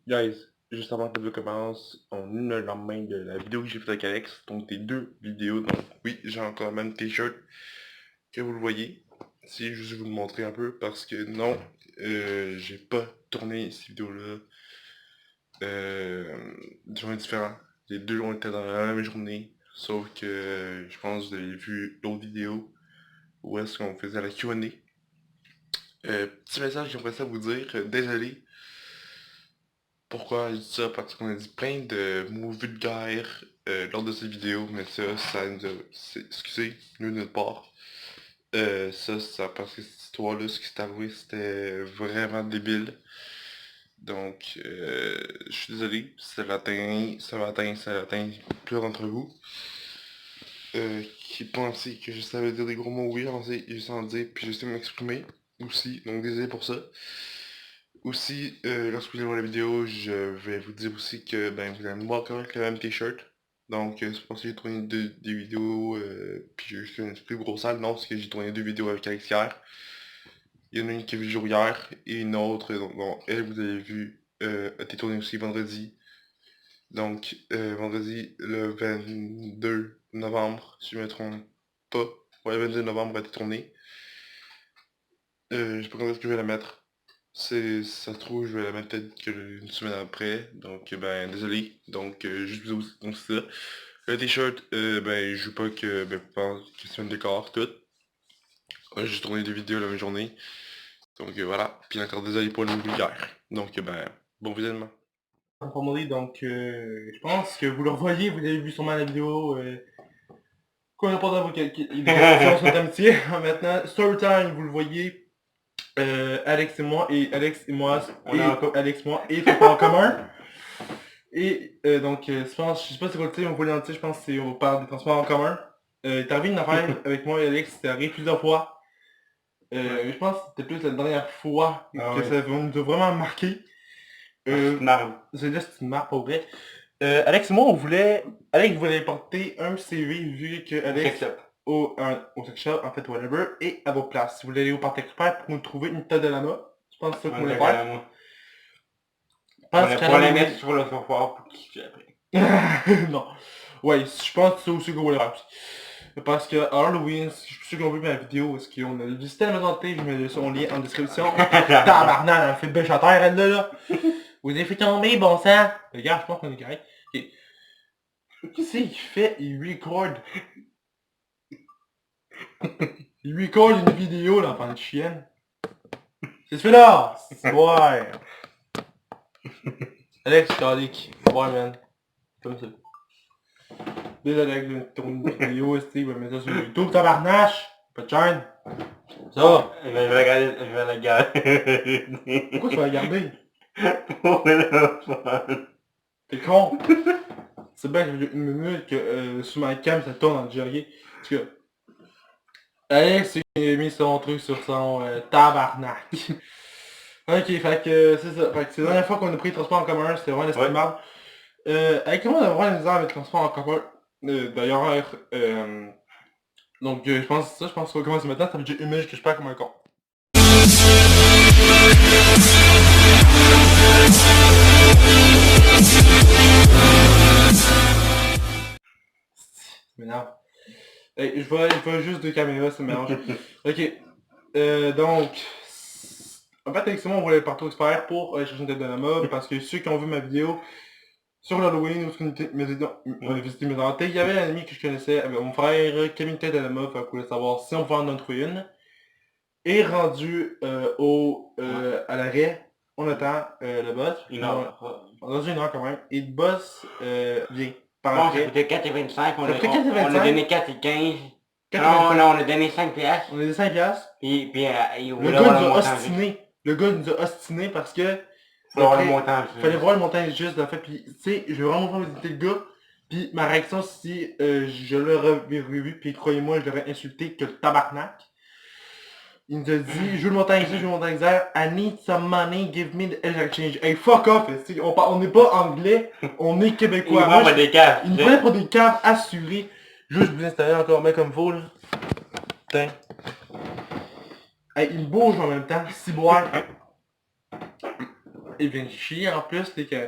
Guys, juste avant que la vidéo commence, on est le lendemain de la vidéo que j'ai faite avec Alex, donc des deux vidéos, donc oui, j'ai encore le même t-shirt que vous le voyez. C'est juste vous le montrer un peu parce que non, j'ai pas tourné ces vidéos-là de journées différentes. Les deux ont été dans la même journée, sauf que je pense que vous avez vu l'autre vidéo où est-ce qu'on faisait la Q&A. Petit message que j'aimerais ça vous dire, désolé. Pourquoi je dis ça? Parce qu'on a dit plein de mots vulgaires lors de cette vidéo, mais ça nous a... Excusez, nous de notre part. Parce que cette histoire-là, ce qui s'est avoué, c'était vraiment débile. Donc, je suis désolé, ça va atteindre plusieurs d'entre vous. Qui pensaient que je savais dire des gros mots, oui, je sais en dire, puis je sais m'exprimer aussi, donc désolé pour ça. Aussi, lorsque vous allez voir la vidéo, je vais vous dire aussi que ben, vous allez me voir quand même avec le même t-shirt. Donc, c'est pour ça que j'ai tourné des vidéos, puis j'ai juste une plus grosse salle. Non, parce que j'ai tourné deux vidéos avec Alex hier. Il y en a une qui a vu le jour hier, et une autre, donc, bon, elle, vous avez vu, a été tournée aussi vendredi. Donc, vendredi, le 22 novembre, si je me trompe pas. Ouais, le 22 novembre a été tournée. Je sais pas quand est-ce que je vais la mettre. Ça se trouve, je vais la mettre peut-être que une semaine après. Donc, ben, désolé. Donc, juste vous donc c'est ça. Le t-shirt, ben, je joue pas que, ben, pas question de décor, tout. J'ai tourné des vidéos la même journée. Donc, voilà. Puis encore désolé pour le vulgaire. Donc, ben, bon visionnement. Donc, je pense que vous le revoyez, vous avez vu sûrement la vidéo. Qu'on répond à vos questions sur notre amitié. Maintenant, Storytime, vous le voyez. Alex et moi, Alex et moi, et toi en commun. Et donc, je sais pas si vous le savez, on voulait je pense que on parle des transports en commun. Il est arrivé une affaire avec moi et Alex, c'est arrivé plusieurs fois. Je pense que c'était plus la dernière fois que ça nous a vraiment marqué. C'est une marque pour vrai. Alex et moi, Alex voulait porter un CV vu que Alex... Au sex shop, en fait, whatever, et à vos places. Si vous voulez aller au Parc Expert pour nous trouver une tête de lama, je pense que c'est ça qu'on voulait faire. Pour la mettre sur le soir pour qu'il après. Non. Ouais, je pense que c'est aussi qu'on voulait faire. Parce que à Halloween, je suis sûr qu'on a vu ma vidéo, est-ce qu'on a visité la maison de thé, je mets son lien en description. Tabarnak, elle fait bêche à terre, elle là. Vous avez fait tomber, bon sang. Regarde, je pense qu'on est correct. Okay. Qu'est-ce qu'il fait? Il record. Il lui colle une vidéo, l'enfant de chienne. C'est ce là! Ouais! Alex, Calic. Ouais, man. Comme ça. Désolé, Alex, de tourner une vidéo, Steve, va mettre ça sur YouTube, tabarnache! Pas de chaîne. Ça! Je vais la garder. Pourquoi tu vas la garder? Pour le fun. T'es con! C'est bien que j'ai une minute que sur ma cam, ça tourne en diarrhée. Parce que... Alex, il a mis son truc sur son tabarnak. Ok, fait que c'est ça. Fait que c'est la dernière fois qu'on a pris le transport en commun, c'était vraiment l'estimable. Avec tout le monde, on a vraiment des heures avec le transport en commun. D'ailleurs, donc je pense que c'est ça, je pense qu'on va commencer maintenant, ça fait déjà une minute que je perds comme un con. C'est m'énerve. Je vois juste deux caméras, ça me mélange. Ok, donc... En fait, avec Simon, on voulait le partout expert pour aller chercher une tête de la mode, parce que ceux qui ont vu ma vidéo sur l'Halloween, où on a visité mes hantés, il y avait un ami que je connaissais, avec mon frère, qui avait une tête de la mode, fait qu'on voulait savoir si on pouvait en trouver une. Et rendu à l'arrêt, on attend le boss. Une heure. On a une heure quand même. Et le boss vient. Par après. Ça coûtait 4,25. On a donné 4,15. Non, on a donné 5 piastres. On a donné 5 piastres. Puis le gars nous a ostiné. Le gars nous a ostiné parce que... Fallait voir le montant juste, en fait. Puis, tu sais, je vais vraiment pas visiter le gars. Puis, ma réaction, si je l'aurais vu, puis croyez-moi, je l'aurais insulté que le tabarnak. Il nous a dit, joue le montant ici, joue le montant exert. I need some money, give me the exchange. Hey, fuck off! On n'est pas anglais, on est québécois. Il nous prend des caves. Il nous prend pour des caves assurées. Juste vous installer encore mec comme vous, là. Putain. Hey, il bouge en même temps, si boire. Il vient de chier en plus, les que...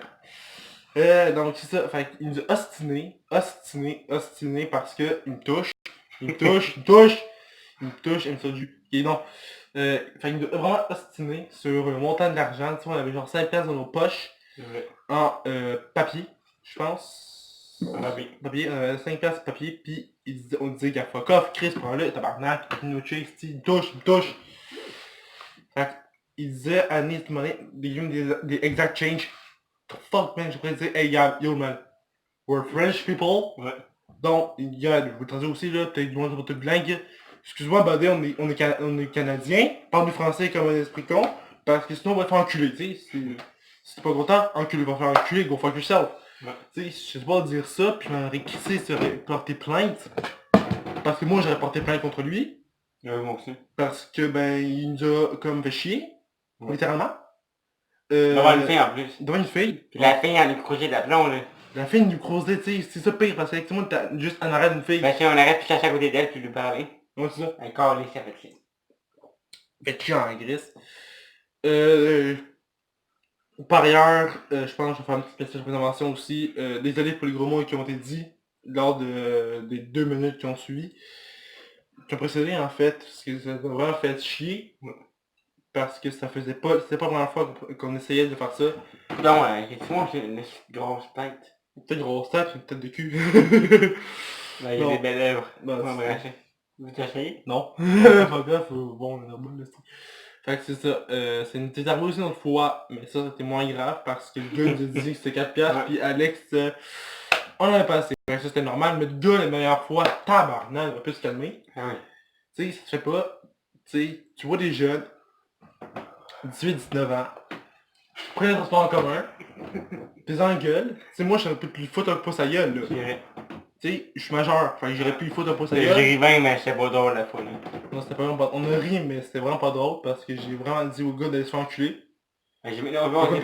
donc c'est ça, fait qu'il nous a ostiné parce que il me touche, il me touche, il me touche, il me touche, il me saute. Et non. Fait qu'il nous a vraiment ostiné sur le montant de l'argent, tu sais, on avait genre 5 piastres dans nos poches, en papier, je pense. Papier, 5 piastres papier, pis on disait gars fuck off, Chris, prends-le, tabarnak, il nous chase, il me touche, il me touche. Fait qu'il disait I need money, des exact change. Fuck man, je pourrais dire hey yo man, we're French people. Ouais. Donc, gars, je vous traduire aussi là, peut-être loin de toute blanque. Excuse-moi Buddy, on est Canadien, parle du français comme un esprit con, parce que sinon on va te faire enculer, tu sais. Si t'es pas content, enculé, va faire enculer, go fuck yourself. Ouais. Tu sais, je sais pas dire ça, puis m'aurait crissé serait porter plainte. Parce que moi j'aurais porté plainte contre lui. Moi aussi. Parce que ben il nous a comme fait chier, littéralement. Devant une fille en plus. Devant une fille. Puis la fille elle nous croisait d'aplomb là. La fille nous croisait, tu sais, c'est ça pire, parce que tout le monde t'as juste en arrêt d'une fille. Ben si on arrête de chercher à côté d'elle puis lui parler. Ouais c'est ça. Un câlisse, ça fait chier. Fait chier en gris. Par ailleurs, je pense que je vais faire une petite petite présentation aussi. Désolé pour les gros mots qui ont été dits lors des 2 minutes qui ont suivi. Qui ont précédé en fait, parce que ça m'a vraiment fait chier. Parce que ça faisait pas, c'était pas la première fois qu'on essayait de faire ça. Non, effectivement, j'ai une grosse tête. Peut-être grosse tête, une tête de cul. Ben, il y a des belles lèvres. Ben, Bref. Vous t'as essayé? Non. Pas grave, bon, on a boule de style. Fait que c'est ça, c'est une petite arrivé aussi une autre fois, mais ça c'était moins grave parce que le gars nous a dit que c'était 4 piastres, puis Alex, on en avait pas assez. Ça c'était normal, mais le gars la meilleure fois, tabarnak, on peut se calmer. Ah oui. Tu sais, ça se fait pas, tu sais, tu vois des jeunes, 18-19 ans, prennent le transport en commun, pis en gueule, tu sais moi je serais plus foutre un pouce à gueule là. J'irais. Tu sais, je suis majeur, fait que j'irais plus foutre un pouce à J'ai gueule. ri 20 mais c'était pas drôle la fois là. Non c'était pas vraiment pas... On a ri mais c'était vraiment pas drôle parce que j'ai vraiment dit au gars d'aller se faire enculer. J'ai mis non, j'ai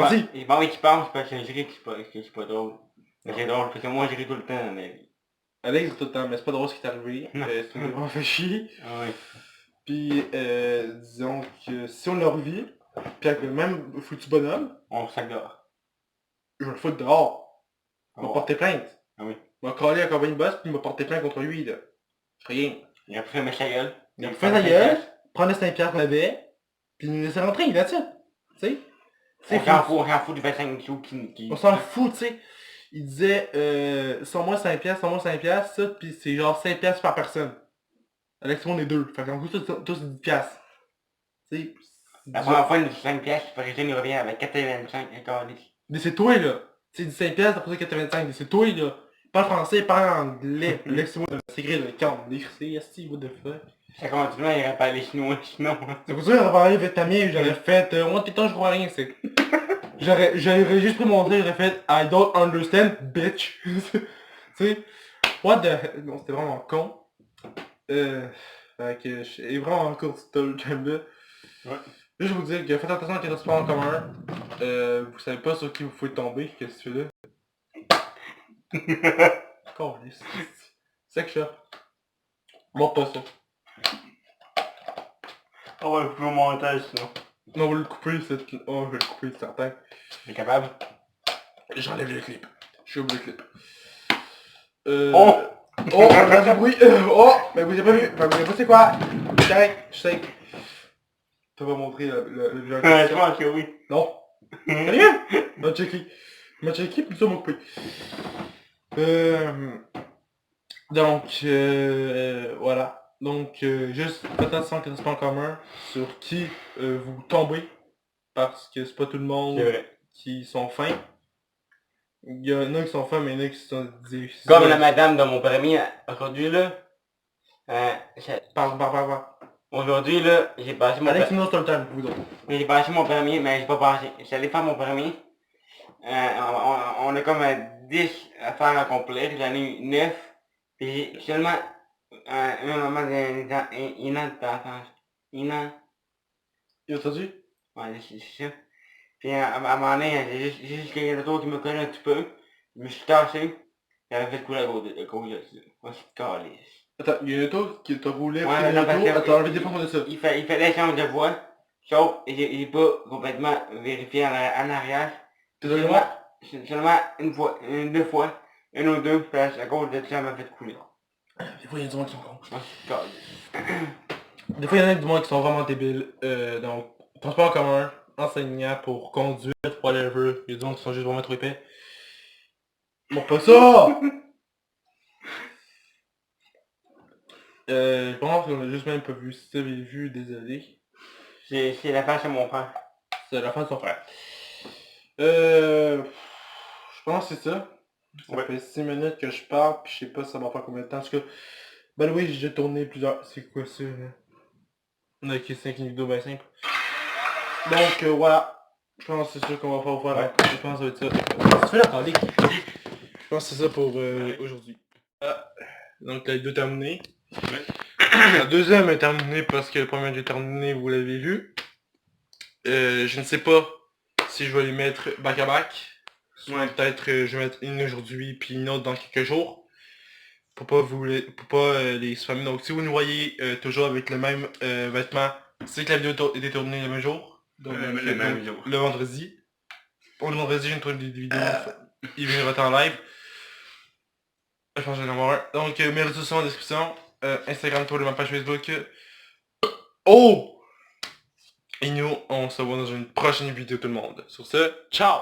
pas envie qu'il pense parce que je ris que c'est pas drôle. Mais c'est drôle parce que moi je ris tout le temps dans ma vie. Alex rit tout le temps, mais c'est pas drôle ce qui est arrivé. Ça m'a vraiment fait chier. Ah oui. Pis disons que si on le revit, pis avec le même foutu bonhomme, On sac dehors. je vais le foutre dehors. Il m'a Oh. porté plainte. Ah oui. Il m'a collé à la compagnie de boss pis il m'a porté plainte contre lui là. Rien. Il a pris un sa gueule. Il a fait sa gueule, prendre les 5 piastres qu'on avait, pis il nous laissait rentrer, il a ça. Tu sais? On s'en fout du 25 sous qui... On s'en fout, tu sais. Il disait, sans moi 5 piastres, sans moi 5 piastres, ça, pis c'est genre 5 piastres par personne. Alex, on est deux. Fait qu'en gros, tous c'est 10 piastres. Tu sais. La première fois, il nous dit 5 piastres, puis après, il revient avec 4,25 encore. Mais c'est toi, là. Tu sais, 15 piastres, après ça 4,25. C'est toi, là. Parle français, parle anglais. Laisse-moi s'écrire le camp. L'écrire, esti, what the fuck. Ça continue, il aurait parlé chinois, sinon. Ça continue à parler vietnamien, j'aurais fait, moi, putain, je crois rien, c'est... J'aurais juste pris mon truc, j'aurais fait, I don't understand, bitch. Tu sais, what the... Non, c'était vraiment con. Fait que, j'ai vraiment encore ce time-là. Ouais. Juste vous dire que faites attention avec les transports en commun. Vous savez pas sur qui vous pouvez tomber, qu'est-ce que tu fais là? Câlisse. C'est que ça. Montre pas ça. On va le couper au montage sinon. Non, on va le couper, cette... Oh, je vais le couper, c'est certain. T'es capable? J'enlève le clip. Je suis au le clip. Oh! Oh, on a du bruit. Oh! Mais vous avez pas vu. Enfin, vous avez pas c'est quoi? C'est correct, je sais. Tu vas montrer le vidéo. Je pense que oui. Non. Rien? On va checker. On va checker, puis ça, on va couper. Donc, voilà. Donc, juste faites attention que c'est pas en commun sur qui vous tombez. Parce que c'est pas tout le monde qui sont fins. Il y en a qui sont fins, mais il y en a qui sont difficiles. Comme la madame dans mon permis, aujourd'hui là. Parle. Aujourd'hui là, j'ai passé mon Alex, nous, tout le temps, vous autres. J'ai passé mon permis, mais j'ai pas passé. J'allais faire mon permis. On a comme 10 affaires à accomplir. J'en ai eu 9. Puis j'ai seulement un moment d'un an de passage. Un an. Il a entendu? Ouais, c'est ça. Puis à un moment donné, j'ai juste quelqu'un d'autre qui me connaît un petit peu. Je me suis tassé. J'avais fait couler à cause de ça. Moi, c'est calisse. Attends, il y a une auto qui t'a roulé, Ouais, non, t'as enlevé des fois de ça. Il fallait changer de voie. Sauf, j'ai pas complètement vérifié en arrière. Seulement, Seulement une fois, deux fois, une ou deux, parce à cause de ça, ça m'a fait couler. des fois, il y a du monde qui sont cons. Ah, c'est calme. Des fois, il y en a du monde qui sont vraiment débiles. Donc, transport en commun, enseignant pour conduire, whatever. Il y a du monde qui sont juste vraiment trop épais. Bon, pas ça! Je pense qu'on a juste même pas vu. Si tu avais vu, désolé. C'est la face à mon frère. C'est la fin de son frère. Je pense que c'est ça. Ça Ouais. fait 6 minutes que je parle, puis je sais pas ça va faire combien de temps. Parce que, ben oui, j'ai déjà tourné plusieurs... C'est quoi ça, là? Ok, c'est une vidéo bien simple. Donc, voilà. Je pense que c'est ça qu'on va faire. Ouais. Je pense que ça va être ça. Tu fais la parler. Je pense que c'est ça pour aujourd'hui. Ah, donc, la vidéo est terminée. La deuxième est terminée parce que le premier est terminé, vous l'avez vu. Je ne sais pas si je vais les mettre back à back. Soit peut-être je vais mettre une aujourd'hui puis une autre dans quelques jours. Pour pas les spammer. Donc si vous nous voyez toujours avec le même vêtement, c'est que la vidéo était tournée le même jour. Donc, le même jour. Le vendredi. Pour le vendredi, j'ai une tournée des vidéos. Il vient de en live. Je pense que j'en ai avoir un. Donc mes réseaux sociaux en description. Instagram, Twitter, ma page Facebook. Oh! Et nous, on se voit dans une prochaine vidéo tout le monde. Sur ce, ciao!